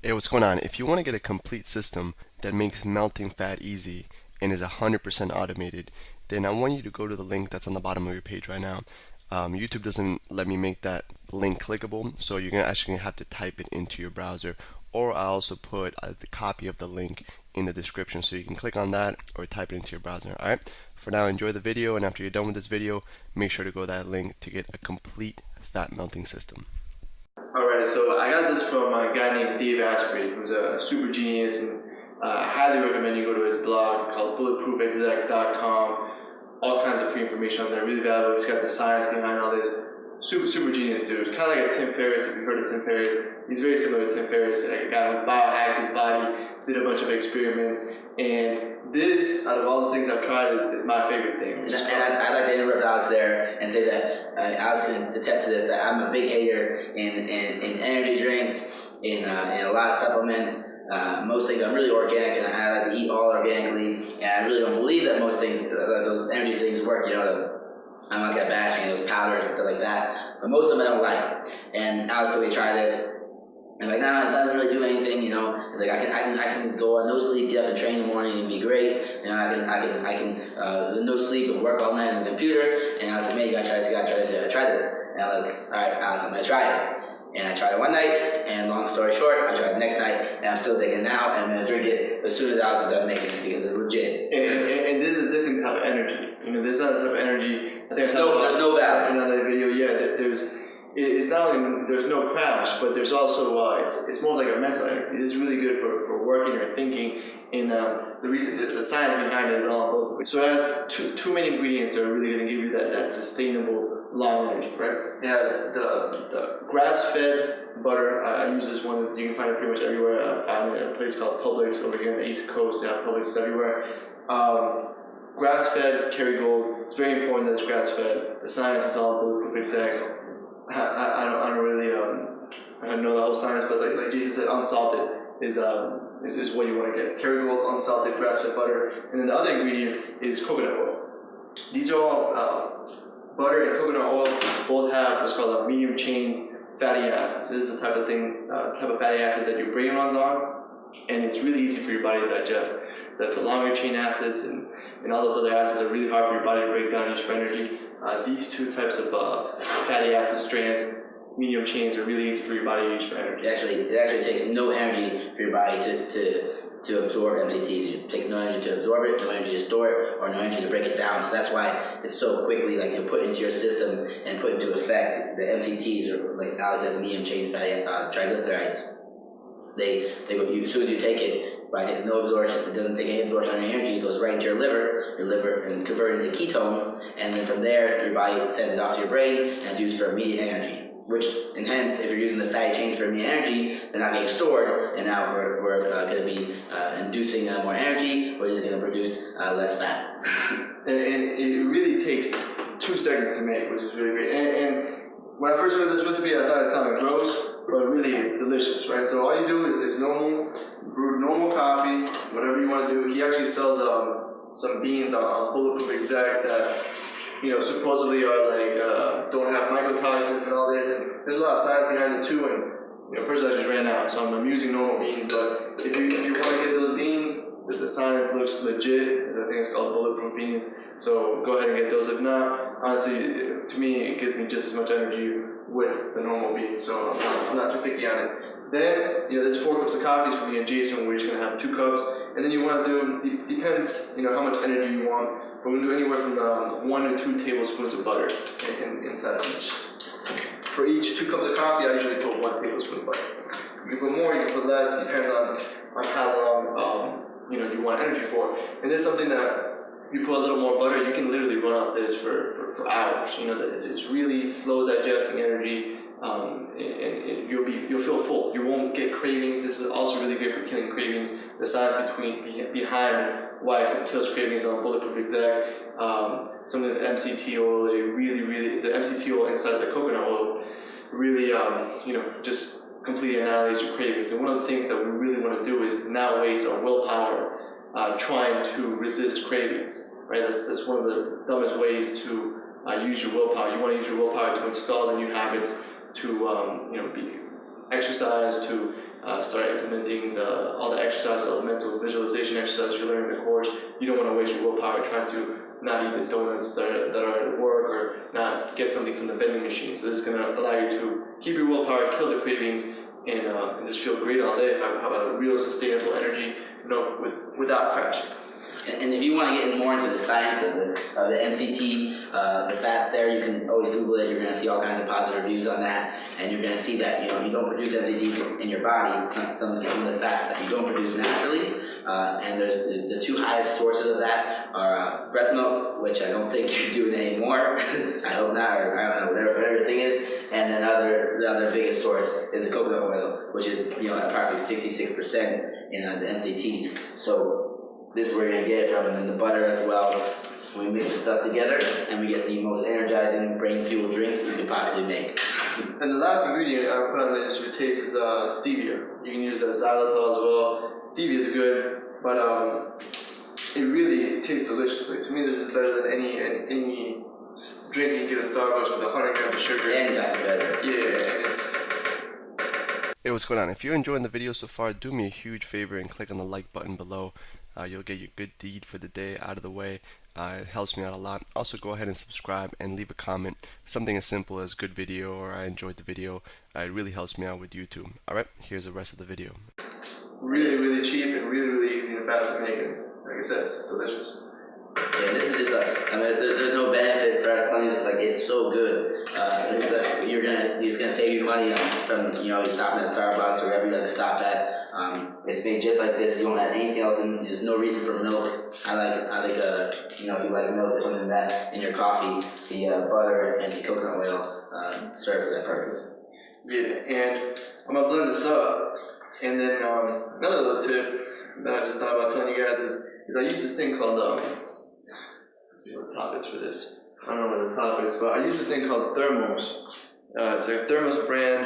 Hey, what's going on? If you want to get a complete system that makes melting fat easy and is 100% automated, then I want you to go to the link that's on the bottom of your page right now. YouTube doesn't let me make that link clickable, so you're actually going to have to type it into your browser, or I also put the copy of the link in the description, so you can click on that or type it into your browser. Alright, for now, enjoy the video, and after you're done with this video, make sure to go to that link to get a complete fat melting system. Alright, so I got this from a guy named Dave Asprey, who's a super genius, and I highly recommend you go to his blog called bulletproofexec.com. All kinds of free information on there, really valuable. He's got the science behind all this. Super genius dude. Kind of like a Tim Ferriss, if you've heard of Tim Ferriss. He's very similar to Tim Ferriss, like a guy who biohacked his body, did a bunch of experiments, and this, out of all the things I've tried, is my favorite thing. And I'd like to interrupt Alex there and say that Alex can attest to this, that I'm a big hater in energy drinks, in a lot of supplements. Most things I'm really organic, and I like to eat all organically, and I really don't believe that most things, those energy things work, I'm not gonna bash any of those powders and stuff like that, but most of them I don't like. And Alex said we try this, and like, nah, it doesn't really do anything, It's like I can go on no sleep, get up and train in the morning and be great. I can no sleep and work all night on the computer. And I was like, man, you gotta try this, I tried this. And I'm like, all right, Alex, I'm gonna try it. And I tried it one night, and long story short, I tried it the next night, and I'm still digging it now, and I'm gonna drink it as soon as Alex is done making it, because it's legit. And this is a different type of energy. There's not a type of energy. I think there's no value. In another video, it's not only there's no crash, but there's also it's more like a mental energy. This is really good for working or thinking. And the reason, the science behind it is all about. So it has two main ingredients that are really going to give you that sustainable long energy, right? It has the grass-fed butter. I use this one. You can find it pretty much everywhere. I found it at a place called Publix over here on the East Coast. They have Publix everywhere. Grass-fed Kerrygold. It's very important that it's grass-fed. The science is all bulletproof exact. I don't really I don't know the whole science, but like Jason said, unsalted is what you want to get. Kerrygold, unsalted, grass-fed butter, and then the other ingredient is coconut oil. These are all butter and coconut oil both have what's called a medium chain fatty acids. This is the type of fatty acid that your brain runs on, and it's really easy for your body to digest. The longer chain acids and all those other acids are really hard for your body to break down, used for energy. These two types of fatty acid strands, medium chains, are really easy for your body to use for energy. It actually takes no energy for your body to absorb MCTs. It takes no energy to absorb it, no energy to store it, or no energy to break it down. So that's why it's so quickly put into your system and put into effect. The MCTs, or like Alex said, the medium chain fatty triglycerides. As soon as you take it, right, it takes no absorption. It doesn't take any absorption of energy. It goes right into your liver, and converted into ketones, and then from there, your body sends it off to your brain, and it's used for immediate energy. And hence, if you're using the fatty chains for immediate energy, they're not getting stored, and now we're going to be inducing more energy, which is going to produce less fat. and it really takes 2 seconds to make, which is really great. And when I first heard this recipe, I thought it sounded gross, but really it's delicious, right? So all you do is brew normal coffee, whatever you want to do. He actually sells some beans on Bulletproof Exact that supposedly are don't have mycotoxins and all this, and there's a lot of science behind it too. And personally, I just ran out, so I'm using normal beans. But if you want to get those beans, the science looks legit. I think it's called bulletproof beans. So go ahead and get those. If not, honestly, to me, it gives me just as much energy with the normal beans. So I'm not too picky on it. Then, there's 4 cups of coffee for me and Jason. We're just going to have 2 cups. And then you want to do, depends, how much energy you want. But we can do anywhere from 1 to 2 tablespoons of butter inside of each. For each 2 cups of coffee, I usually put 1 tablespoon of butter. You can put more, you can put less, depends on how long you want energy for. And this is something that you put a little more butter, you can literally run off this for hours. It's really slow digesting energy, and you'll feel full. You won't get cravings. This is also really great for killing cravings. The science behind why it kills cravings on Bulletproof Exact. Some of the MCT oil, the MCT oil inside of the coconut oil really, just completely annihilates your cravings. And one of the things that we really want to do is not waste our willpower trying to resist cravings, right? That's one of the dumbest ways to use your willpower. You want to use your willpower to install the new habits, to be exercise, to start implementing all the exercises, all the mental visualization exercises you learn in the course. You don't want to waste your willpower trying to not eat the donuts that are at work or not get something from the vending machine. So this is going to allow you to keep your willpower, kill the cravings, and just feel great all day, have a real sustainable energy, without crashing. And if you want to get more into the science of the MCT, the fats there, you can always Google it. You're going to see all kinds of positive reviews on that, and you're going to see that you don't produce MCT in your body. It's not some of the fats that you don't produce naturally. And there's the two highest sources of that are breast milk, which I don't think you're doing anymore. I hope not, or I don't know, whatever your thing is. And then the other biggest source is the coconut oil, which is approximately 66% in the MCTs. So this is where you're gonna get it from, and then the butter as well. We mix the stuff together, and we get the most energizing, brain-fueled drink you could possibly make. And the last ingredient I put on the list for taste is stevia. You can use xylitol as well. Stevia is good, but it really tastes delicious. Like, to me, this is better than any drink you can get at Starbucks with 100 grams of sugar. And that's better. Yeah, and it's... Hey, what's going on? If you're enjoying the video so far, do me a huge favor and click on the like button below. You'll get your good deed for the day out of the way. It helps me out a lot. Also, go ahead and subscribe and leave a comment. Something as simple as good video or I enjoyed the video. It really helps me out with YouTube. Alright, here's the rest of the video. Really, really cheap and really, really easy and fast to make. And like I said, it's delicious. Yeah, this is just there's no benefit for us telling you this. Like, it's so good. It's gonna save you money from you stopping at Starbucks or wherever you have to stop at. It's made just like this. You don't add anything else in. There's no reason for milk. I like if you like milk or something like that in your coffee, the butter and the coconut oil serve for that purpose. Yeah, and I'm gonna blend this up. And then another little tip that I just thought about telling you guys is I use this thing called let's see what the top is for this. I don't know what the top is, but I use this thing called Thermos. It's a Thermos brand.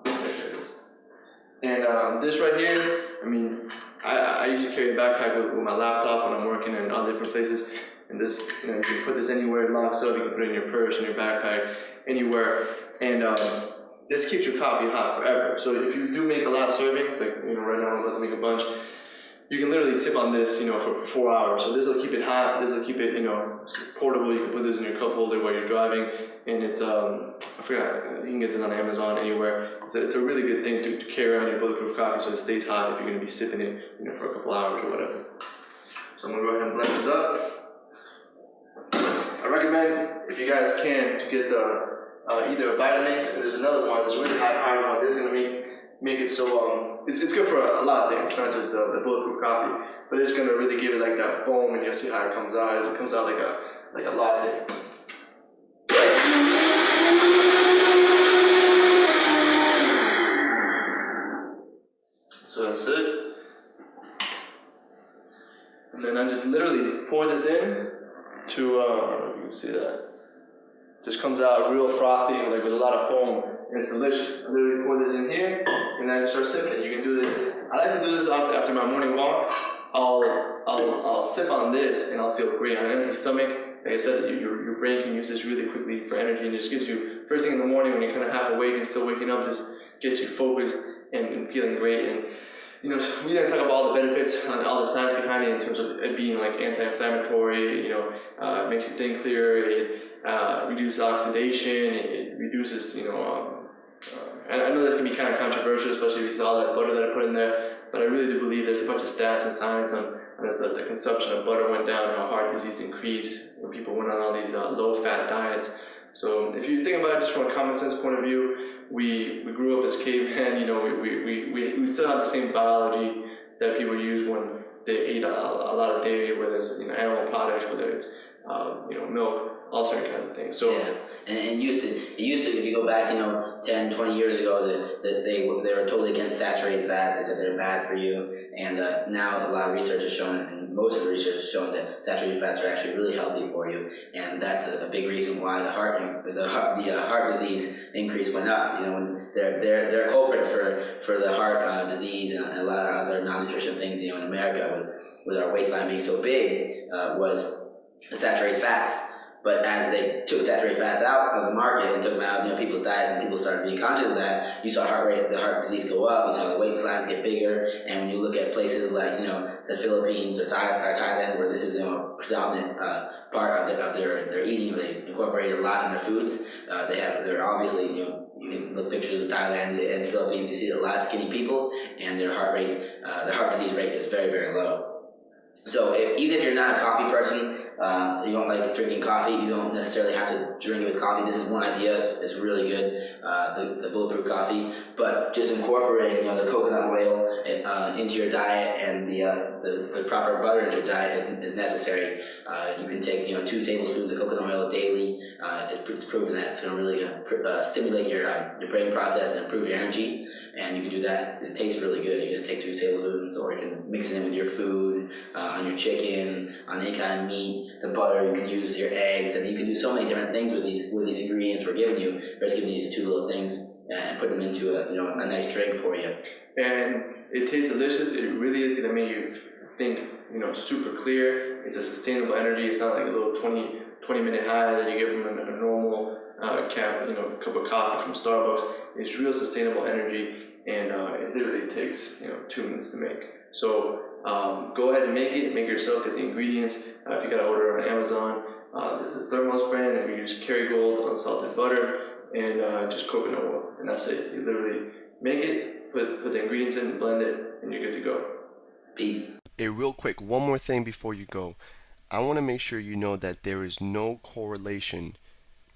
There it is. And this right here, I mean, I usually carry a backpack with my laptop when I'm working in all different places. And this, you can put this anywhere, it locks up. You can put it in your purse, in your backpack, anywhere. And this keeps your coffee hot forever. So if you do make a lot of servings, like right now I'm about to make a bunch, you can literally sip on this, for 4 hours. So this will keep it hot. This will keep it, portable. You can put this in your cup holder while you're driving, and it's I forgot. You can get this on Amazon anywhere. It's a really good thing to carry around your bulletproof coffee, so it stays hot if you're going to be sipping it, for a couple hours or whatever. So I'm gonna go ahead and blend this up. I recommend, if you guys can, to get the either a Vitamix, and there's another one that's really high powered one. This is gonna make it so it's good for a lot of things, not just the bulletproof coffee, but it's gonna really give it like that foam, and you'll see how it comes out. It comes out like a latte. So that's it. And then I just literally pour this in to I don't know if you can see that. Just comes out real frothy, like with a lot of foam, and it's delicious. I literally pour this in here, and then I just start sipping it. You can do this. I like to do this after my morning walk. I'll sip on this, and I'll feel great on an empty stomach. Like I said, your brain can use this really quickly for energy, and it just gives you, first thing in the morning when you're kind of half awake and still waking up, this gets you focused and feeling great. And we didn't talk about all the benefits and all the science behind it in terms of it being like anti-inflammatory. It makes you think clearer. It reduces oxidation. It reduces, and I know that can be kind of controversial, especially if you saw that butter that I put in there. But I really do believe there's a bunch of stats and science on the consumption of butter went down, and heart disease increased when people went on all these low-fat diets. So if you think about it just from a common sense point of view, we grew up as cavemen. We still have the same biology that people use when they ate a lot of dairy, whether it's animal products, whether it's milk, all certain kinds of things. So yeah, and it used to if you go back 10, 20 years ago that they were totally against saturated fats. They said they're bad for you, and now a lot of research has shown, and most of the research has shown that saturated fats are actually really healthy for you, and that's a big reason why the heart disease increase went up. When they're a culprit for the heart disease and a lot of other non-nutrition things. In America, with our waistline being so big, was the saturated fats. But as they took saturated fats out of the market and took them out of people's diets, and people started being conscious of that, you saw the heart disease go up. You saw the waistlines get bigger. And when you look at places like the Philippines or Thailand, where this is a predominant part of their eating, they incorporate a lot in their foods. They're obviously you can look pictures of Thailand and the Philippines. You see a lot of skinny people, and their heart disease rate is very, very low. So even if you're not a coffee person, you don't like drinking coffee, you don't necessarily have to drink it with coffee. This is one idea. It's really good, the bulletproof coffee. But just incorporating the coconut oil into your diet and the proper butter into your diet is necessary. You can take 2 tablespoons of coconut oil daily. It's proven that it's going to really stimulate your brain process and improve your energy. And you can do that. It tastes really good. You just take 2 tablespoons, or you can mix it in with your food, on your chicken, on any kind of meat. The butter you can use with your eggs. I mean, you can do so many different things with these ingredients we're giving you. We're just giving you these 2 little things and put them into a nice drink for you. And it tastes delicious. It really is going to make you think super clear. It's a sustainable energy. It's not like a little 20-minute high that you get from a normal cup of coffee from Starbucks. It's real sustainable energy, and it literally takes 2 minutes to make. So go ahead and make it yourself. Get the ingredients. If you gotta order on Amazon, this is a Thermos brand, and you use Kerrygold unsalted butter and just coconut oil, and that's it. You literally make it, put the ingredients in, blend it, and you're good to go. Peace. Hey, real quick, one more thing before you go. I want to make sure you know that there is no correlation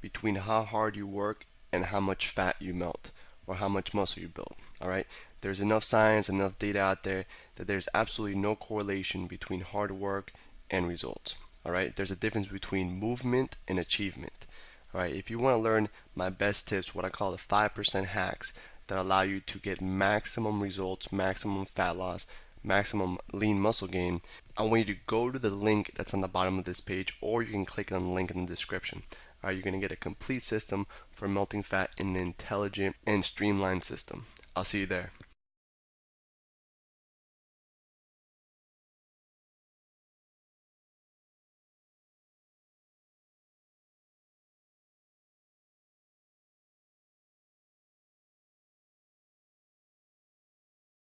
between how hard you work and how much fat you melt or how much muscle you build. All right, there's enough science, enough data out there that there's absolutely no correlation between hard work and results. All right, there's a difference between movement and achievement. All right, if you want to learn my best tips, what I call the 5% hacks that allow you to get maximum results, maximum fat loss, maximum lean muscle gain, I want you to go to the link that's on the bottom of this page, or you can click on the link in the description. All right, you're going to get a complete system for melting fat in an intelligent and streamlined system. I'll see you there.